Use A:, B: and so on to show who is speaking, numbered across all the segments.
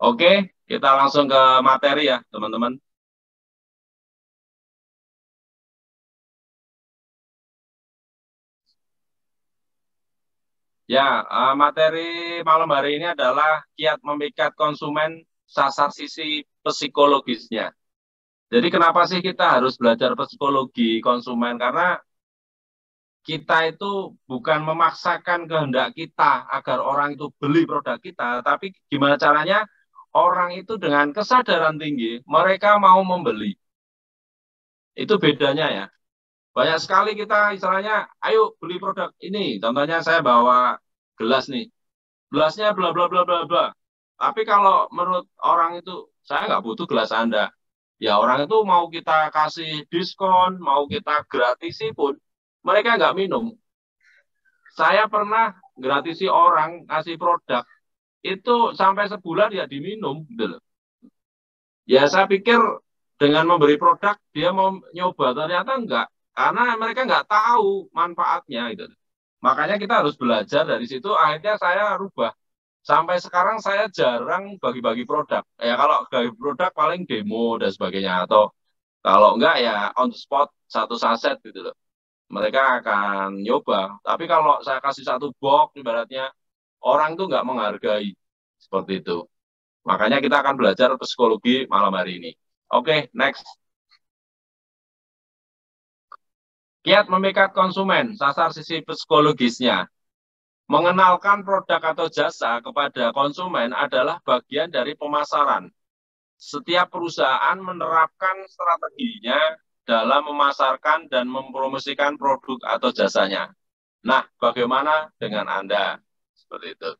A: Oke, kita langsung ke materi ya, teman-teman. Ya, materi malam hari ini adalah kiat memikat konsumen sasar sisi psikologisnya. Jadi kenapa sih kita harus belajar psikologi konsumen? Karena kita itu bukan memaksakan kehendak kita agar orang itu beli produk kita, tapi gimana caranya orang itu dengan kesadaran tinggi, mereka mau membeli. Itu bedanya ya. Banyak sekali kita istilahnya, ayo beli produk ini. Contohnya saya bawa gelas nih. Gelasnya bla bla bla bla bla. Tapi kalau menurut orang itu, saya nggak butuh gelas Anda. Ya orang itu mau kita kasih diskon, mau kita gratisi pun, mereka nggak minum. Saya pernah gratisi orang kasih produk, itu sampai sebulan ya diminum. Gitu loh. Ya saya pikir dengan memberi produk, dia mau nyoba, ternyata enggak. Karena mereka nggak tahu manfaatnya. Gitu. Makanya kita harus belajar dari situ, akhirnya saya rubah. Sampai sekarang saya jarang bagi-bagi produk. Ya kalau bagi produk paling demo dan sebagainya. Atau kalau enggak ya on the spot satu saset gitu loh. Mereka akan nyoba. Tapi kalau saya kasih satu box ibaratnya orang tuh nggak menghargai seperti itu. Makanya kita akan belajar psikologi malam hari ini. Oke, next. Kiat memikat konsumen, sasar sisi psikologisnya. Mengenalkan produk atau jasa kepada konsumen adalah bagian dari pemasaran. Setiap perusahaan menerapkan strateginya dalam memasarkan dan mempromosikan produk atau jasanya. Nah, bagaimana dengan Anda? Seperti itu.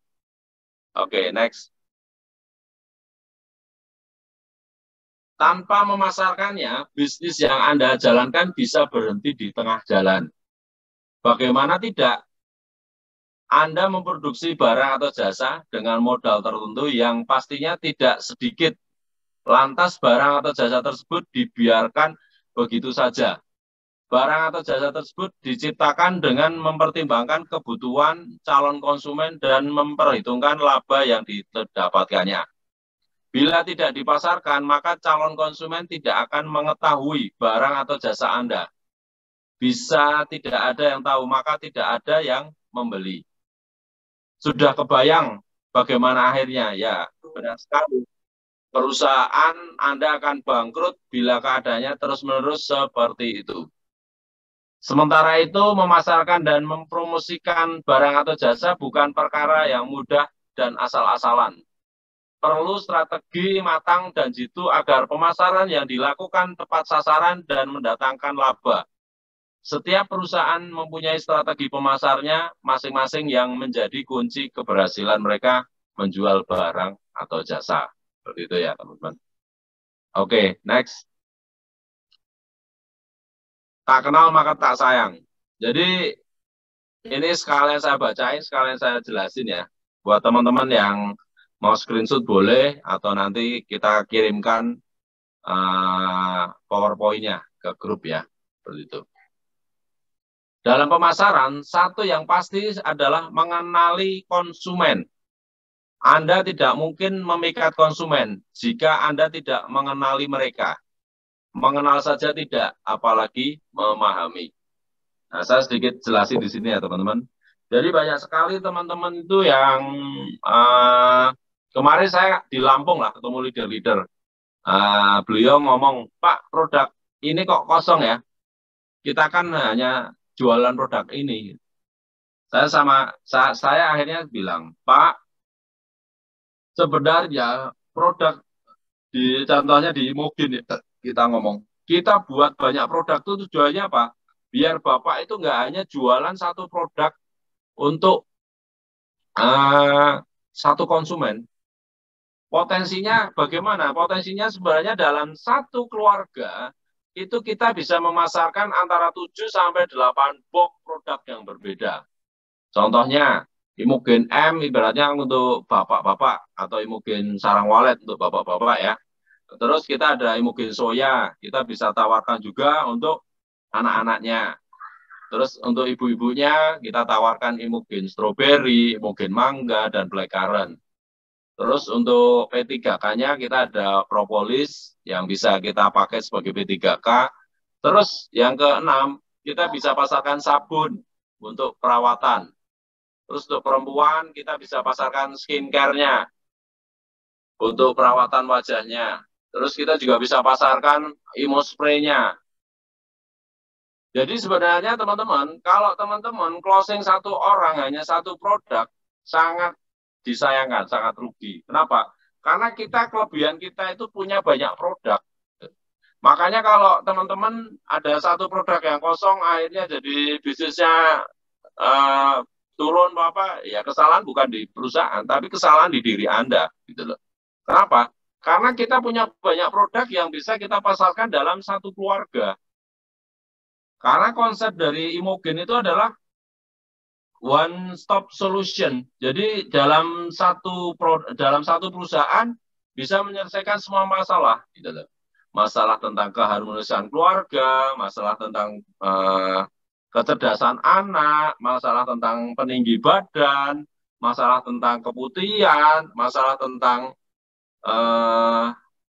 A: Oke, next. Tanpa memasarkannya, bisnis yang Anda jalankan bisa berhenti di tengah jalan. Bagaimana tidak? Anda memproduksi barang atau jasa dengan modal tertentu yang pastinya tidak sedikit. Lantas barang atau jasa tersebut dibiarkan begitu saja. Barang atau jasa tersebut diciptakan dengan mempertimbangkan kebutuhan calon konsumen dan memperhitungkan laba yang didapatkannya. Bila tidak dipasarkan, maka calon konsumen tidak akan mengetahui barang atau jasa Anda. Bisa tidak ada yang tahu, maka tidak ada yang membeli. Sudah kebayang bagaimana akhirnya? Ya, benar sekali. Perusahaan Anda akan bangkrut bila keadaannya terus-menerus seperti itu. Sementara itu, memasarkan dan mempromosikan barang atau jasa bukan perkara yang mudah dan asal-asalan. Perlu strategi matang dan jitu agar pemasaran yang dilakukan tepat sasaran dan mendatangkan laba. Setiap perusahaan mempunyai strategi pemasarnya masing-masing yang menjadi kunci keberhasilan mereka menjual barang atau jasa. Seperti itu ya, teman-teman. Oke, next. Tak kenal maka tak sayang. Jadi ini sekalian saya bacain, sekalian saya jelasin ya. Buat teman-teman yang mau screenshot boleh, atau nanti kita kirimkan PowerPoint-nya ke grup ya. Seperti itu. Dalam pemasaran, satu yang pasti adalah mengenali konsumen. Anda tidak mungkin memikat konsumen jika Anda tidak mengenali mereka. Mengenal saja tidak, apalagi memahami. Nah, saya sedikit jelasin di sini ya, teman-teman. Jadi banyak sekali teman-teman itu yang kemarin saya di Lampung lah ketemu leader-leader. Beliau ngomong, Pak, produk ini kok kosong ya? Kita kan hanya jualan produk ini. Saya akhirnya bilang, Pak, sebenarnya produk di contohnya di Mugin kita ngomong, kita buat banyak produk itu tujuannya apa? Biar Bapak itu nggak hanya jualan satu produk untuk satu konsumen. Potensinya bagaimana? Potensinya sebenarnya dalam satu keluarga itu kita bisa memasarkan antara 7 sampai 8 box produk yang berbeda. Contohnya, Imogen M ibaratnya untuk bapak-bapak atau Imogen sarang walet untuk bapak-bapak ya. Terus kita ada Imogen soya, kita bisa tawarkan juga untuk anak-anaknya. Terus untuk ibu-ibunya kita tawarkan Imogen strawberry, Imogen mangga, dan blackcurrant. Terus untuk P3K-nya kita ada propolis yang bisa kita pakai sebagai P3K. Terus yang keenam, kita bisa pasarkan sabun untuk perawatan. Terus untuk perempuan kita bisa pasarkan skincare-nya untuk perawatan wajahnya. Terus kita juga bisa pasarkan imospray-nya. Jadi sebenarnya teman-teman, kalau teman-teman closing satu orang hanya satu produk, sangat disayangkan, sangat rugi. Kenapa? Karena kita, kelebihan kita itu punya banyak produk. Makanya kalau teman-teman ada satu produk yang kosong, akhirnya jadi bisnisnya uh, turun apa, ya kesalahan bukan di perusahaan, tapi kesalahan di diri Anda. Gitu loh. Kenapa? Karena kita punya banyak produk yang bisa kita pasarkan dalam satu keluarga. Karena konsep dari Imogen itu adalah one stop solution. Jadi dalam satu perusahaan bisa menyelesaikan semua masalah, gitu loh. Masalah tentang keharmonisan keluarga, masalah tentang kecerdasan anak, masalah tentang peninggi badan, masalah tentang keputihan, masalah tentang eh,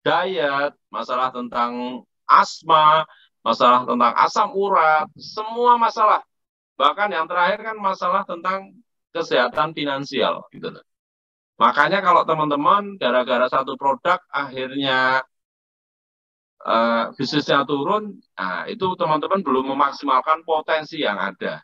A: diet, masalah tentang asma, masalah tentang asam urat, semua masalah. Bahkan yang terakhir kan masalah tentang kesehatan finansial. Gitu. Makanya kalau teman-teman gara-gara satu produk akhirnya bisnisnya turun, nah itu teman-teman belum memaksimalkan potensi yang ada.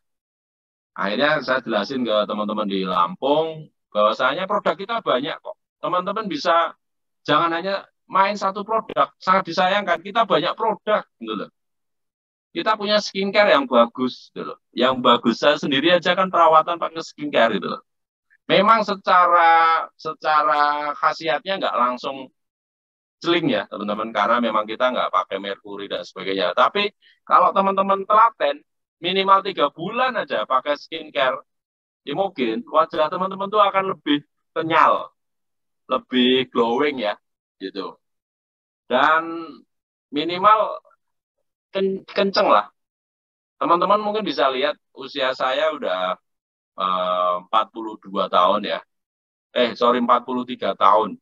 A: Akhirnya saya jelasin ke teman-teman di Lampung, bahwasanya produk kita banyak kok. Teman-teman bisa, jangan hanya main satu produk, sangat disayangkan, kita banyak produk. Gitu loh. Kita punya skincare yang bagus, gitu loh. Yang bagus, saya sendiri aja kan perawatan pakai skincare gitu loh. Memang secara khasiatnya nggak langsung celing ya teman-teman, karena memang kita nggak pakai merkuri dan sebagainya. Tapi kalau teman-teman telaten, minimal 3 bulan aja pakai skincare, ya mungkin wajah teman-teman tuh akan lebih kenyal, lebih glowing ya, gitu. Dan minimal kenceng lah. Teman-teman mungkin bisa lihat usia saya udah 42 tahun ya. Sorry 43 tahun.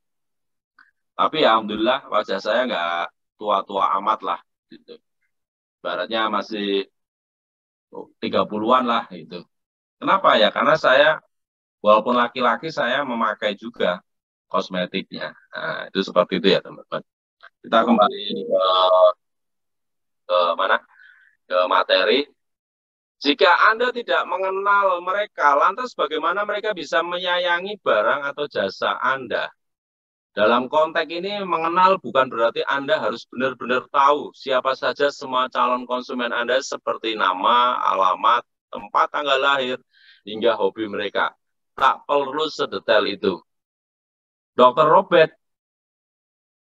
A: Tapi ya alhamdulillah wajah saya nggak tua-tua amat lah gitu. Baratnya masih 30-an lah gitu. Kenapa ya? Karena saya walaupun laki-laki saya memakai juga kosmetiknya. Nah, itu seperti itu ya teman-teman. Kita kembali ke mana? Ke materi. Jika Anda tidak mengenal mereka, lantas bagaimana mereka bisa menyayangi barang atau jasa Anda? Dalam konteks ini, mengenal bukan berarti Anda harus benar-benar tahu siapa saja semua calon konsumen Anda seperti nama, alamat, tempat tanggal lahir, hingga hobi mereka. Tak perlu sedetail itu. Dr. Robert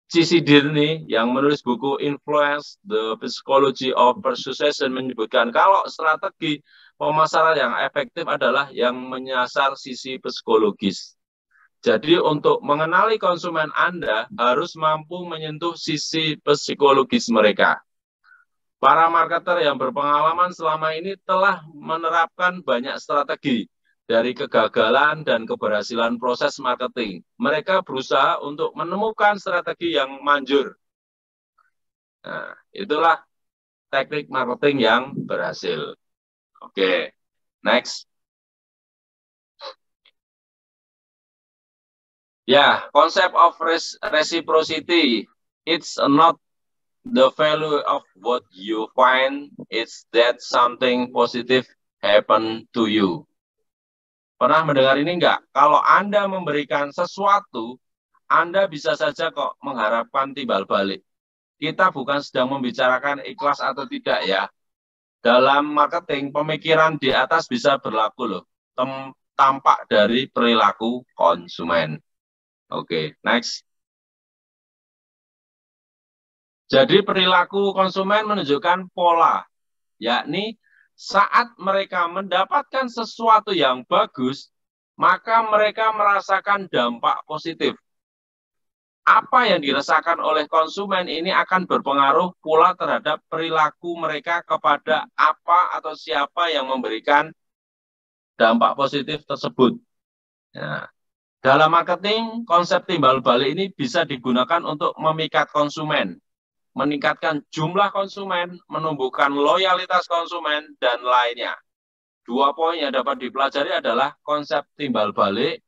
A: Cialdini yang menulis buku Influence, The Psychology of Persuasion menyebutkan kalau strategi pemasaran yang efektif adalah yang menyasar sisi psikologis. Jadi untuk mengenali konsumen Anda harus mampu menyentuh sisi psikologis mereka. Para marketer yang berpengalaman selama ini telah menerapkan banyak strategi dari kegagalan dan keberhasilan proses marketing. Mereka berusaha untuk menemukan strategi yang manjur. Nah, itulah teknik marketing yang berhasil. Oke, next. Ya, konsep of reciprocity. It's not the value of what you find, it's that something positive happen to you. Pernah mendengar ini enggak? Kalau Anda memberikan sesuatu, Anda bisa saja kok mengharapkan timbal balik. Kita bukan sedang membicarakan ikhlas atau tidak ya. Dalam marketing, pemikiran di atas bisa berlaku loh. Tampak dari perilaku konsumen. Oke, next. Jadi perilaku konsumen menunjukkan pola, yakni saat mereka mendapatkan sesuatu yang bagus, maka mereka merasakan dampak positif. Apa yang dirasakan oleh konsumen ini akan berpengaruh pula terhadap perilaku mereka kepada apa atau siapa yang memberikan dampak positif tersebut. Nah, Dalam marketing, konsep timbal balik ini bisa digunakan untuk memikat konsumen, meningkatkan jumlah konsumen, menumbuhkan loyalitas konsumen, dan lainnya. 2 poin yang dapat dipelajari adalah konsep timbal balik.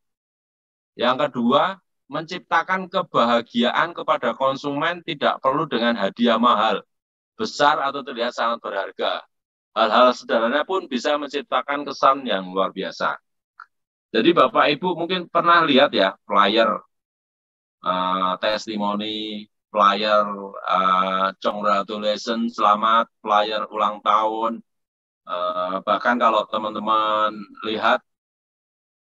A: Yang kedua, menciptakan kebahagiaan kepada konsumen tidak perlu dengan hadiah mahal, besar atau terlihat sangat berharga. Hal-hal sederhana pun bisa menciptakan kesan yang luar biasa. Jadi Bapak Ibu mungkin pernah lihat ya flyer testimoni, flyer congratulation, selamat, flyer ulang tahun. Bahkan kalau teman-teman lihat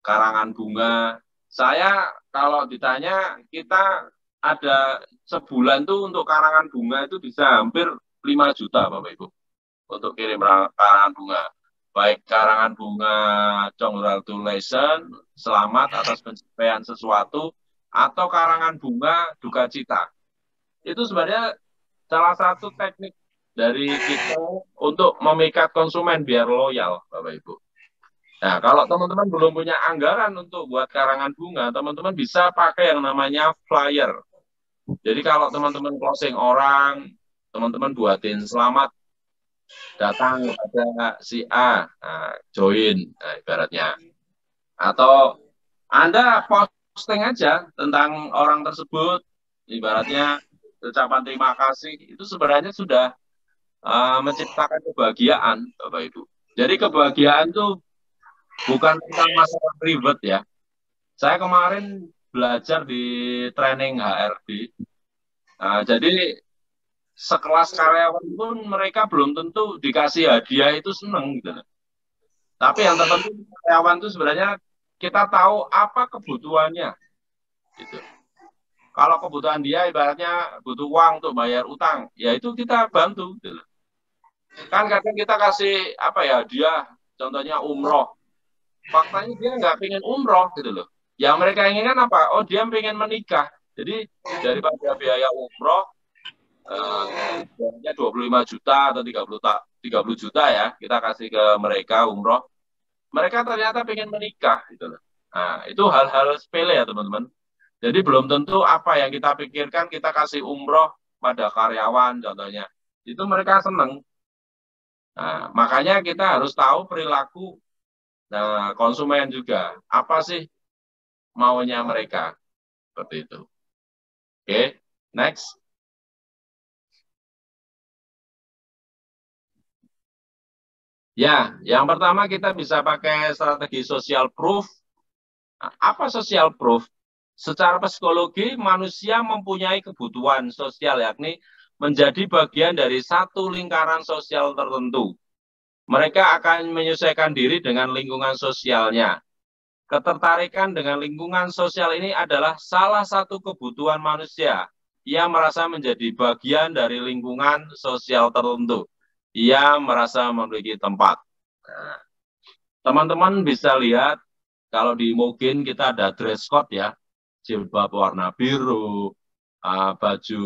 A: karangan bunga, saya kalau ditanya kita ada sebulan tuh untuk karangan bunga itu bisa hampir 5 juta Bapak Ibu untuk kirim karangan bunga. Baik karangan bunga congratulation, selamat atas pencapaian sesuatu, atau karangan bunga duka cita. Itu sebenarnya salah satu teknik dari kita untuk memikat konsumen biar loyal, Bapak Ibu. Nah, kalau teman-teman belum punya anggaran untuk buat karangan bunga, teman-teman bisa pakai yang namanya flyer. Jadi kalau teman-teman closing orang, teman-teman buatin selamat datang kepada si A, nah, join, nah, ibaratnya. Atau Anda posting aja tentang orang tersebut, ibaratnya ucapan terima kasih, itu sebenarnya sudah menciptakan kebahagiaan, Bapak Ibu. Jadi kebahagiaan itu bukan tentang masalah ribet ya. Saya kemarin belajar di training HRD. Jadi sekelas karyawan pun mereka belum tentu dikasih hadiah itu seneng gitu. Tapi yang terpenting karyawan itu sebenarnya kita tahu apa kebutuhannya gitu. Kalau kebutuhan dia ibaratnya butuh uang untuk bayar utang, ya itu kita bantu gitu. Kan kadang kita kasih apa ya dia contohnya umroh. Faktanya dia nggak pengen umroh gitu loh. Yang mereka inginkan apa? Oh dia pengen menikah. Jadi daripada biaya umroh biayanya 25 juta atau 30 juta ya kita kasih ke mereka umroh. Mereka ternyata pengen menikah gitu loh. Nah, itu hal-hal sepele ya teman-teman. Jadi belum tentu apa yang kita pikirkan kita kasih umroh pada karyawan contohnya. Itu mereka seneng. Nah, makanya kita harus tahu perilaku konsumen juga. Apa sih maunya mereka? Seperti itu. Oke, next. Ya, yang pertama kita bisa pakai strategi social proof. Apa social proof? Secara psikologi, manusia mempunyai kebutuhan sosial, yakni menjadi bagian dari satu lingkaran sosial tertentu. Mereka akan menyesuaikan diri dengan lingkungan sosialnya. Ketertarikan dengan lingkungan sosial ini adalah salah satu kebutuhan manusia. Ia merasa menjadi bagian dari lingkungan sosial tertentu. Ia merasa memiliki tempat. Nah, teman-teman bisa lihat kalau di Mugin kita ada dress code ya, jilbab warna biru, baju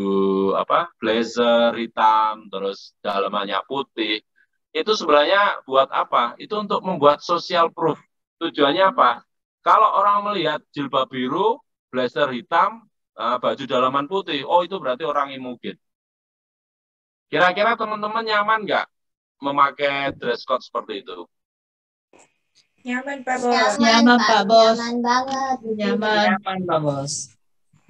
A: apa blazer hitam, terus dalamannya putih. Itu sebenarnya buat apa? Itu untuk membuat social proof. Tujuannya apa? Kalau orang melihat jilbab biru, blazer hitam, baju dalaman putih, oh itu berarti orang Mugin. Kira-kira teman-teman nyaman nggak memakai dress code seperti itu?
B: Nyaman, Pak Bos.
C: Nyaman, Pak Bos.
B: Nyaman banget.
C: Nyaman, Pak Bos.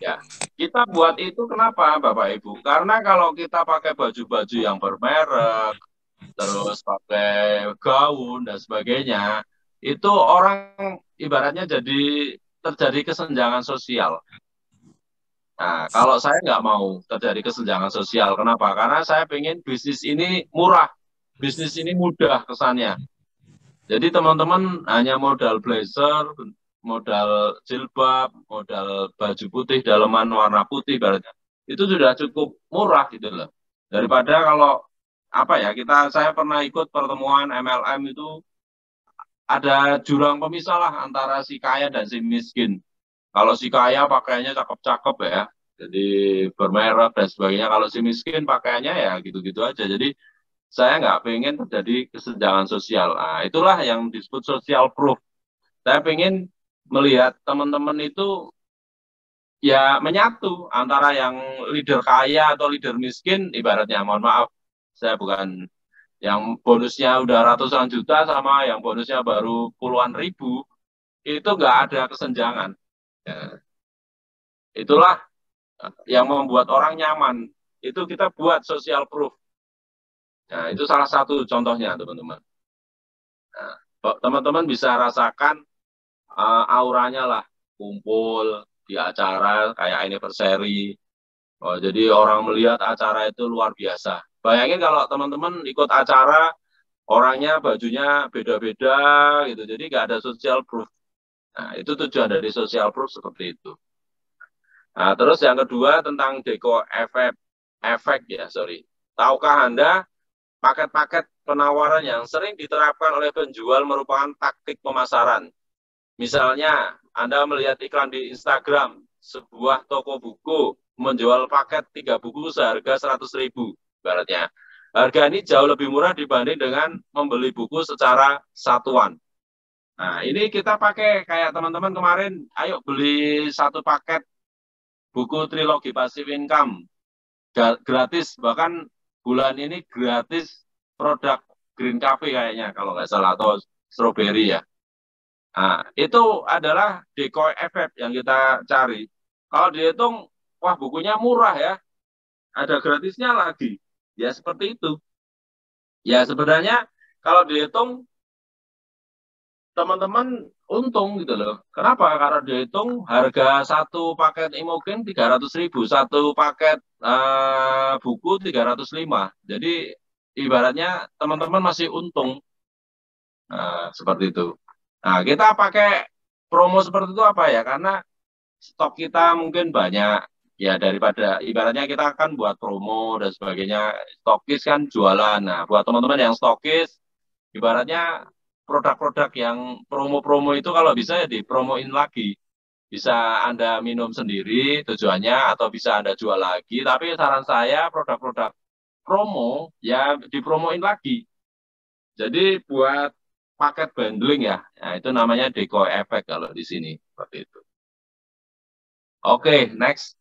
A: Ya, kita buat itu kenapa, Bapak Ibu? Karena kalau kita pakai baju-baju yang bermerek, terus pakai gaun dan sebagainya, itu orang ibaratnya jadi terjadi kesenjangan sosial. Nah, kalau saya nggak mau terjadi kesenjangan sosial, kenapa? Karena saya pengen bisnis ini murah, bisnis ini mudah kesannya. Jadi teman-teman hanya modal blazer, modal jilbab, modal baju putih, dalaman warna putih, baratnya. Itu sudah cukup murah gitu loh. Daripada kalau apa ya saya pernah ikut pertemuan MLM itu ada jurang pemisah lah antara si kaya dan si miskin. Kalau si kaya pakaiannya cakep-cakep ya, jadi bermerek dan sebagainya. Kalau si miskin pakaiannya ya gitu-gitu aja. Jadi saya nggak pengen terjadi kesenjangan sosial. Nah, itulah yang disebut social proof. Saya pengen melihat teman-teman itu ya menyatu antara yang leader kaya atau leader miskin, ibaratnya, mohon maaf, saya bukan yang bonusnya udah ratusan juta sama yang bonusnya baru puluhan ribu, itu nggak ada kesenjangan. Ya, itulah yang membuat orang nyaman. Itu kita buat social proof. Nah, itu salah satu contohnya, teman-teman. Nah, teman-teman bisa rasakan auranya lah, kumpul di acara kayak anniversary. Oh, jadi orang melihat acara itu luar biasa. Bayangin kalau teman-teman ikut acara, orangnya bajunya beda-beda gitu, jadi nggak ada social proof. Nah, itu tujuan dari social proof seperti itu. Nah, terus yang kedua tentang deco efek ya, sorry. Tahukah Anda paket-paket penawaran yang sering diterapkan oleh penjual merupakan taktik pemasaran? Misalnya, Anda melihat iklan di Instagram, sebuah toko buku menjual paket 3 buku seharga 100.000, ibaratnya. Harga ini jauh lebih murah dibanding dengan membeli buku secara satuan. Nah, ini kita pakai kayak teman-teman kemarin, ayo beli satu paket buku trilogi Passive Income, gratis, bahkan bulan ini gratis produk Green Cafe kayaknya, kalau nggak salah, atau Strawberry ya. Nah, itu adalah decoy effect yang kita cari. Kalau dihitung, wah bukunya murah ya, ada gratisnya lagi. Ya seperti itu. Ya sebenarnya kalau dihitung, teman-teman untung gitu loh. Kenapa? Karena dihitung harga satu paket Imogen 300.000, satu paket buku 305. Jadi ibaratnya teman-teman masih untung. Nah, seperti itu. Nah, kita pakai promo seperti itu apa ya? Karena stok kita mungkin banyak, ya daripada ibaratnya kita akan buat promo dan sebagainya, stokis kan jualan. Nah, buat teman-teman yang stokis, ibaratnya produk-produk yang promo-promo itu kalau bisa ya dipromoin lagi. Bisa Anda minum sendiri tujuannya, atau bisa Anda jual lagi, tapi saran saya produk-produk promo ya dipromoin lagi. Jadi buat paket bundling ya, nah, itu namanya decoy effect kalau di sini, seperti itu. Oke, next.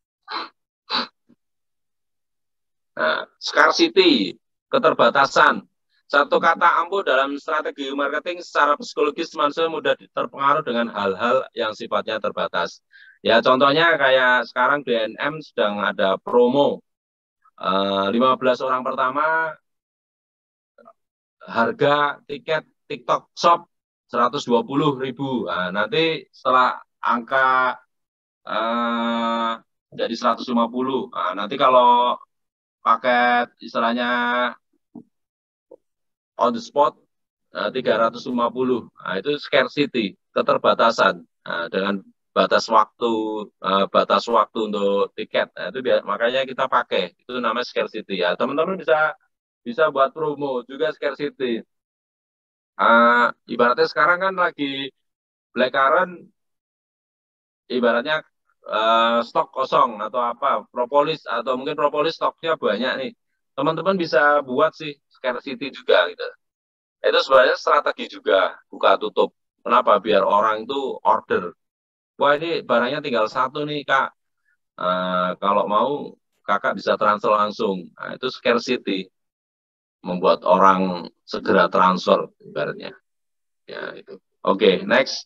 A: Nah, scarcity, keterbatasan. Satu kata ampuh dalam strategi marketing secara psikologis, manusia mudah terpengaruh dengan hal-hal yang sifatnya terbatas. Ya, contohnya kayak sekarang BNM sedang ada promo. 15 orang pertama, harga tiket TikTok Shop 120.000. Nah, nanti setelah angka jadi 150. Nah, nanti kalau paket istilahnya on the spot 350. Nah, itu scarcity, keterbatasan. Nah, dengan batas waktu untuk tiket. Nah, itu makanya kita pakai. Itu namanya scarcity ya. Teman-teman bisa bisa buat promo juga scarcity. Ibaratnya sekarang kan lagi blackcurrant, ibaratnya stok kosong atau apa, propolis, atau mungkin propolis stoknya banyak nih. Teman-teman bisa buat sih scarcity juga gitu. Itu sebenarnya strategi juga, buka tutup. Kenapa? Biar orang itu order. Wah, ini barangnya tinggal satu nih, Kak. Kalau mau, Kakak bisa transfer langsung. Nah, itu scarcity. Membuat orang segera transfer, ibaratnya. Ya, itu. Oke, next.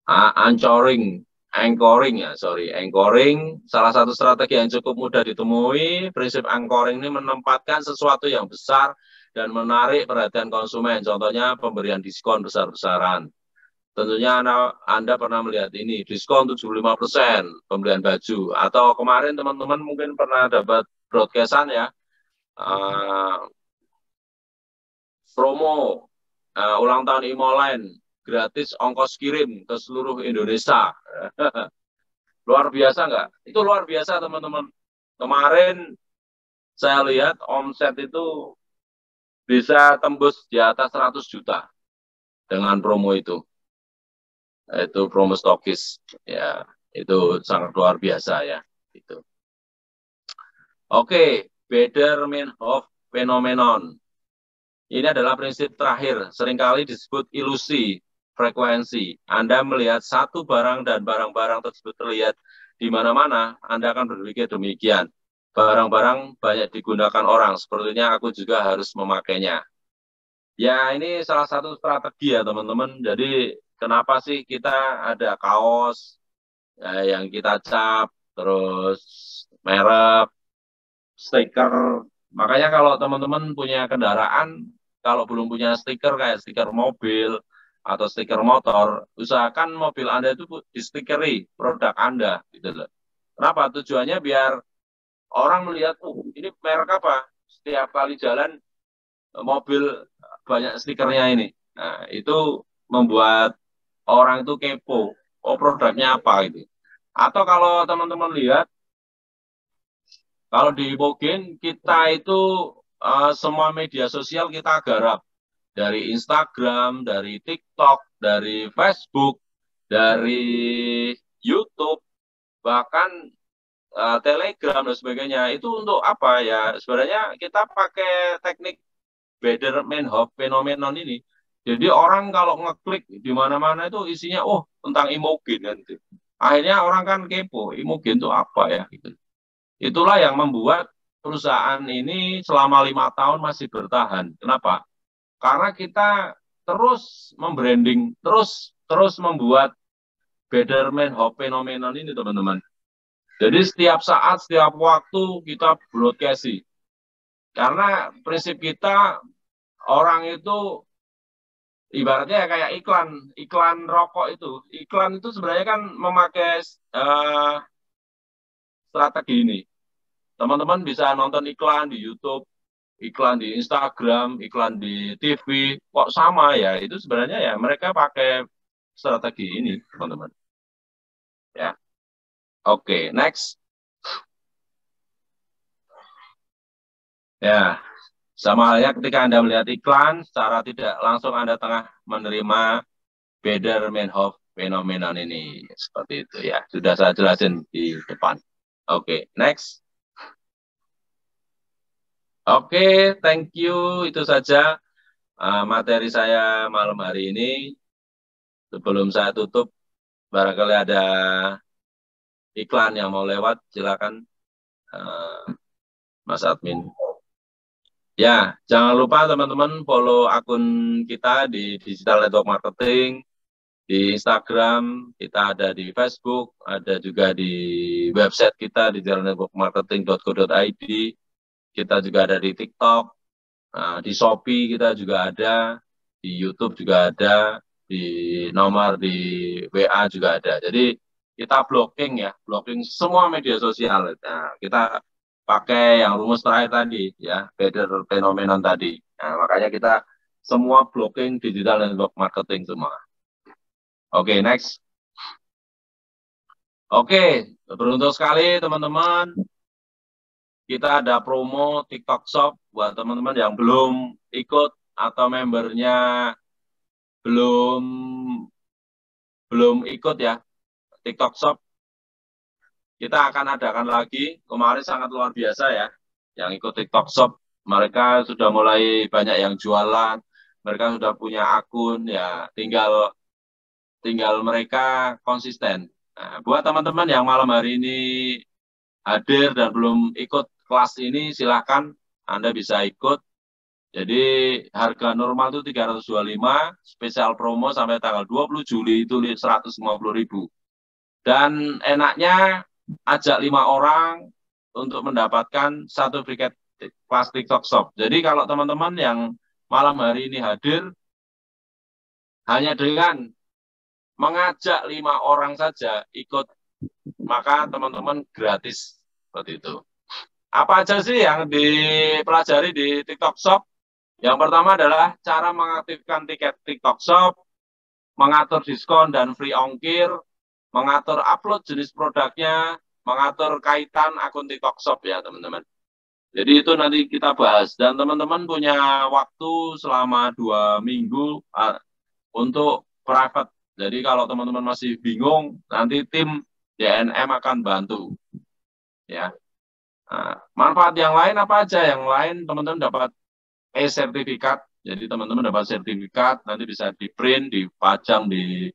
A: Anchoring. Salah satu strategi yang cukup mudah ditemui. Prinsip anchoring ini menempatkan sesuatu yang besar dan menarik perhatian konsumen. Contohnya pemberian diskon besar-besaran. Tentunya Anda pernah melihat ini, diskon 75% pembelian baju. Atau kemarin teman-teman mungkin pernah dapat broadcastan ya, promo ulang tahun Imoline, gratis ongkos kirim ke seluruh Indonesia. Luar biasa nggak? Itu luar biasa teman-teman. Kemarin saya lihat omset itu bisa tembus di atas 100 juta dengan promo itu. Itu promo stokis. Ya, itu sangat luar biasa ya. Itu. Oke, Baader-Meinhof phenomenon. Ini adalah prinsip terakhir, seringkali disebut ilusi. frekuensi. Anda melihat satu barang dan barang-barang tersebut terlihat di mana-mana, Anda akan berpikir demikian. Barang-barang banyak digunakan orang, sepertinya aku juga harus memakainya. Ya, ini salah satu strategi ya teman-teman. Jadi kenapa sih kita ada kaos yang kita cap, terus merek, stiker. Makanya kalau teman-teman punya kendaraan, kalau belum punya stiker kayak stiker mobil atau stiker motor, usahakan mobil Anda itu distikeri produk Anda gitu loh. Kenapa? Tujuannya biar orang melihat, ini merek apa? Setiap kali jalan mobil banyak stikernya ini. Nah, itu membuat orang itu kepo. Oh, produknya apa gitu. Atau kalau teman-teman lihat, kalau di Mogen kita itu semua media sosial kita garap. Dari Instagram, dari TikTok, dari Facebook, dari YouTube, bahkan Telegram dan sebagainya. Itu untuk apa ya? Sebenarnya kita pakai teknik Baader-Meinhof phenomenon ini. Jadi orang kalau ngeklik di mana-mana itu isinya, oh tentang Imogen nanti. Akhirnya orang kan kepo, Imogen itu apa ya? Gitu. Itulah yang membuat perusahaan ini selama 5 tahun masih bertahan. Kenapa? Karena kita terus membranding, terus membuat Baader-Meinhof phenomenon ini teman-teman. Jadi setiap saat, setiap waktu kita broadcasting. Karena prinsip kita orang itu ibaratnya kayak iklan rokok itu. Iklan itu sebenarnya kan memakai strategi ini. Teman-teman bisa nonton iklan di YouTube, iklan di Instagram, iklan di TV, kok sama ya? Itu sebenarnya ya mereka pakai strategi ini, teman-teman. Ya, oke, next. Ya, sama halnya ketika Anda melihat iklan, secara tidak langsung Anda tengah menerima Baader-Meinhof phenomenon ini. Seperti itu ya. Sudah saya jelasin di depan. Oke, next. Oke, thank you. Itu saja materi saya malam hari ini. Sebelum saya tutup, barangkali ada iklan yang mau lewat, silakan Mas Admin. Ya, jangan lupa teman-teman follow akun kita di Digital Network Marketing, di Instagram, kita ada di Facebook, ada juga di website kita di digitalnetworkmarketing.co.id, kita juga ada di TikTok, di Shopee kita juga ada, di YouTube juga ada, di nomor di WA juga ada. Jadi kita blocking ya, blocking semua media sosial. Nah, kita pakai yang rumus terakhir tadi ya, Baader phenomenon tadi. Nah, makanya kita semua blocking digital network marketing semua. Oke, next. Oke, beruntung sekali teman-teman. Kita ada promo TikTok Shop buat teman-teman yang belum ikut atau membernya belum ikut ya TikTok Shop. Kita akan adakan lagi. Kemarin sangat luar biasa ya yang ikut TikTok Shop. Mereka sudah mulai banyak yang jualan. Mereka sudah punya akun ya, tinggal mereka konsisten. Nah, buat teman-teman yang malam hari ini hadir dan belum ikut kelas ini, silahkan Anda bisa ikut. Jadi harga normal itu 325, spesial promo sampai tanggal 20 Juli itu 150.000. Dan enaknya ajak 5 orang untuk mendapatkan satu tiket kelas TikTok Shop. Jadi kalau teman-teman yang malam hari ini hadir, hanya dengan mengajak 5 orang saja ikut, maka teman-teman gratis seperti itu. Apa aja sih yang dipelajari di TikTok Shop? Yang pertama adalah cara mengaktifkan tiket TikTok Shop, mengatur diskon dan free ongkir, mengatur upload jenis produknya, mengatur kaitan akun TikTok Shop ya teman-teman. Jadi itu nanti kita bahas. Dan teman-teman punya waktu selama 2 minggu untuk private. Jadi kalau teman-teman masih bingung, nanti tim DNM akan bantu. Ya. Nah, manfaat yang lain apa aja? Yang lain teman-teman dapat e-sertifikat Jadi teman-teman dapat sertifikat, nanti bisa di-print, dipajang di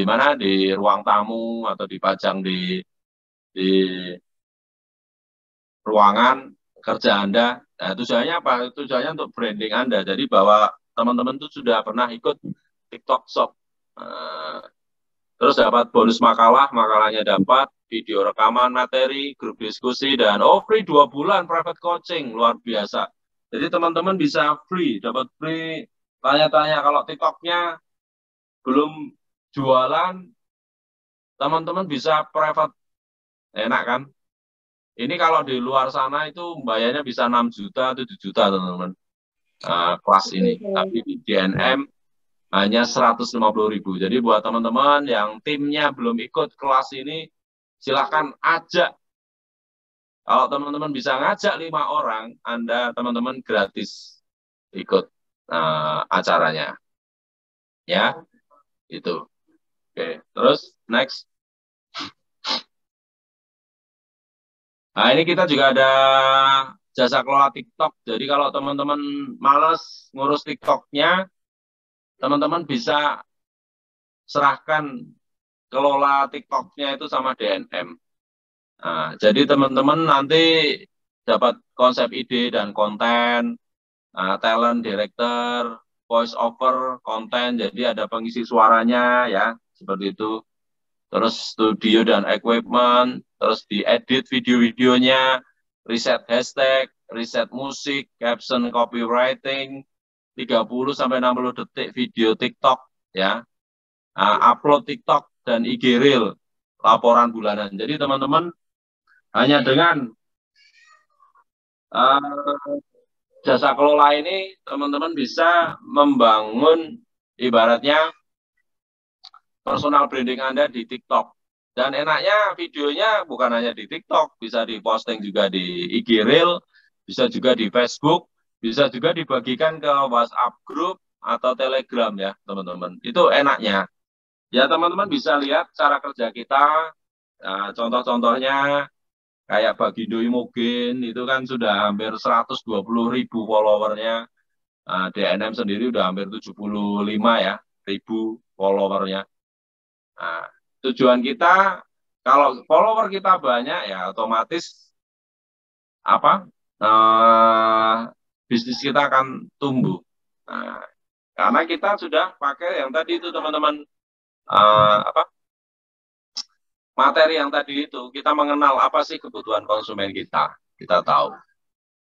A: mana, di ruang tamu atau dipajang di ruangan kerja Anda. Nah, tujuannya apa? Tujuannya untuk branding Anda. Jadi bahwa teman-teman itu sudah pernah ikut TikTok Shop. Nah, terus dapat bonus makalah, makalahnya dapat, video rekaman materi, grup diskusi, dan free 2 bulan private coaching, luar biasa. Jadi teman-teman bisa free, dapat free, tanya-tanya kalau TikToknya belum jualan, teman-teman bisa private, enak kan? Ini kalau di luar sana itu bayarnya bisa 6 juta, 7 juta teman-teman. Kelas ini. Tapi di DNM hanya 150.000. Jadi buat teman-teman yang timnya belum ikut kelas ini, silahkan ajak. Kalau teman-teman bisa ngajak 5 orang, Anda teman-teman gratis ikut acaranya. Ya, itu. Oke, terus next. Nah, ini kita juga ada jasa kelola TikTok. Jadi kalau teman-teman males ngurus TikToknya, teman-teman bisa serahkan kelola TikToknya itu sama DNM. Nah, jadi teman-teman nanti dapat konsep ide dan konten, talent director, voice over, konten, jadi ada pengisi suaranya ya, seperti itu. Terus studio dan equipment, terus diedit video-videonya, riset hashtag, riset musik, caption copywriting, 30-60 detik video TikTok ya. Upload TikTok dan IG Reel, laporan bulanan. Jadi teman-teman hanya dengan jasa kelola ini teman-teman bisa membangun ibaratnya personal branding Anda di TikTok. Dan enaknya videonya bukan hanya di TikTok, bisa diposting juga di IG Reel, bisa juga di Facebook, bisa juga dibagikan ke WhatsApp group atau Telegram ya, teman-teman. Itu enaknya. Ya, teman-teman bisa lihat cara kerja kita. Nah, contoh-contohnya kayak Bagindo Imogen itu kan sudah hampir 120.000 followernya. DNM sendiri udah hampir 75 ya ribu followernya. Nah, tujuan kita kalau follower kita banyak ya otomatis apa bisnis kita akan tumbuh. Nah, karena kita sudah pakai yang tadi itu teman-teman materi yang tadi itu kita mengenal apa sih kebutuhan konsumen kita tahu.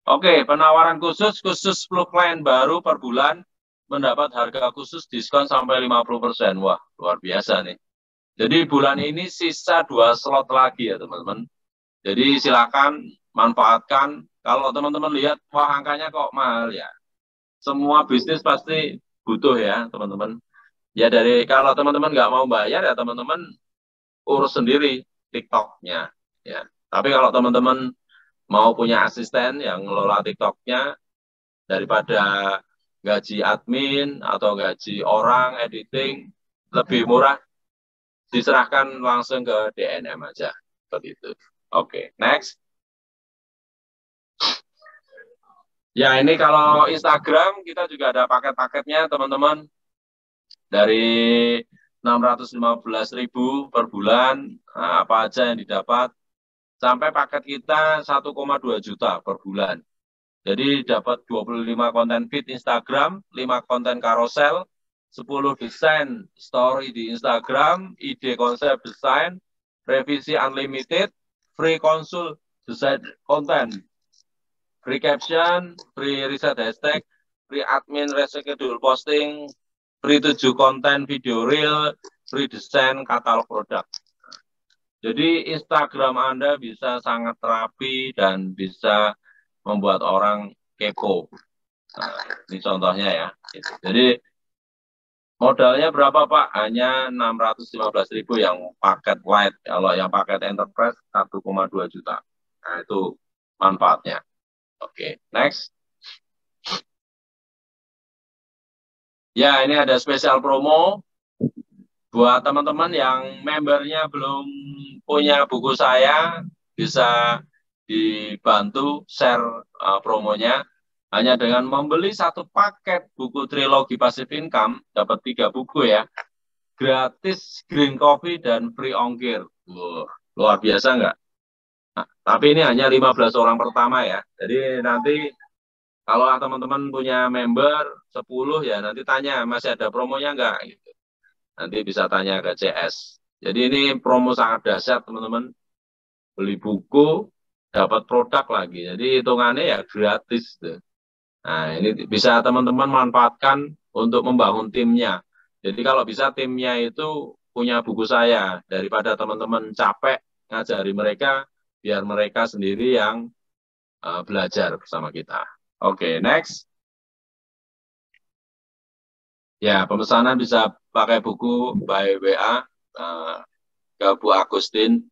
A: Oke, penawaran khusus 10 klien baru per bulan mendapat harga khusus diskon sampai 50%. Wah, luar biasa nih. Jadi bulan ini sisa 2 slot lagi ya teman-teman. Jadi silakan manfaatkan. Kalau teman-teman lihat, wah angkanya kok mahal ya. Semua bisnis pasti butuh ya teman-teman. Ya dari kalau teman-teman nggak mau bayar ya teman-teman urus sendiri TikToknya. Ya. Tapi kalau teman-teman mau punya asisten yang ngelola TikToknya, daripada gaji admin atau gaji orang editing, lebih murah diserahkan langsung ke DNM aja. Seperti itu. Oke, next. Ya, ini kalau Instagram kita juga ada paket-paketnya, teman-teman. Dari 615.000 per bulan, apa aja yang didapat. Sampai paket kita 1,2 juta per bulan. Jadi dapat 25 konten feed Instagram, 5 konten carousel, 10 desain story di Instagram, ide konsep desain, revisi unlimited, free konsul desain konten, free caption, free riset hashtag, free admin reschedule posting, free 7 konten video reel, free desain katalog produk. Jadi Instagram Anda bisa sangat rapi dan bisa membuat orang kepo. Nah, ini contohnya ya. Jadi modalnya berapa Pak? Hanya 615.000 yang paket light. Kalau yang paket enterprise 1,2 juta. Nah, itu manfaatnya. Oke, next. Ya, ini ada spesial promo buat teman-teman yang membernya belum punya buku saya, bisa dibantu share promonya. Hanya dengan membeli satu paket buku trilogi Passive Income, dapat 3 buku ya, gratis green coffee dan free ongkir. Wow, luar biasa nggak? Nah, tapi ini hanya 15 orang pertama ya. Jadi nanti kalau teman-teman punya member 10 ya nanti tanya masih ada promonya nggak gitu. Nanti bisa tanya ke CS. Jadi ini promo sangat dahsyat teman-teman. Beli buku dapat produk lagi. Jadi hitungannya ya gratis tuh. Nah, ini bisa teman-teman manfaatkan untuk membangun timnya. Jadi kalau bisa timnya itu punya buku saya daripada teman-teman capek ngajari mereka biar mereka sendiri yang belajar bersama kita. Oke, next. Ya, pemesanan bisa pakai buku by WA ke Bu Agustin.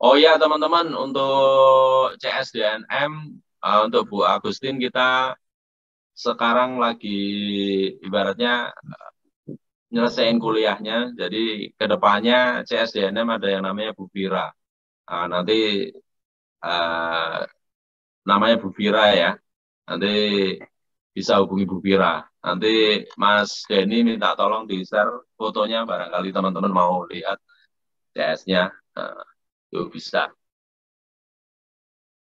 A: Oh ya, teman-teman, untuk CSDNM, untuk Bu Agustin kita sekarang lagi ibaratnya nyelesain kuliahnya. Jadi kedepannya CSDNM ada yang namanya Bu Fira. Nanti namanya Bu Fira ya. Nanti bisa hubungi Bu Fira. Nanti Mas Denny minta tolong di-share fotonya barangkali teman-teman mau lihat CS-nya. Itu bisa.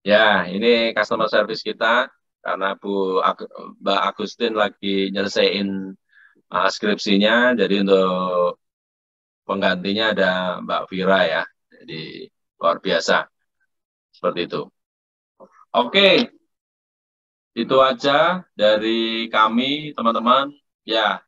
A: Ya, ini customer service kita karena Mbak Agustin lagi nyelesain skripsinya, jadi untuk penggantinya ada Mbak Fira ya. Jadi luar biasa. Seperti itu. Oke. Itu aja dari kami, teman-teman. Ya,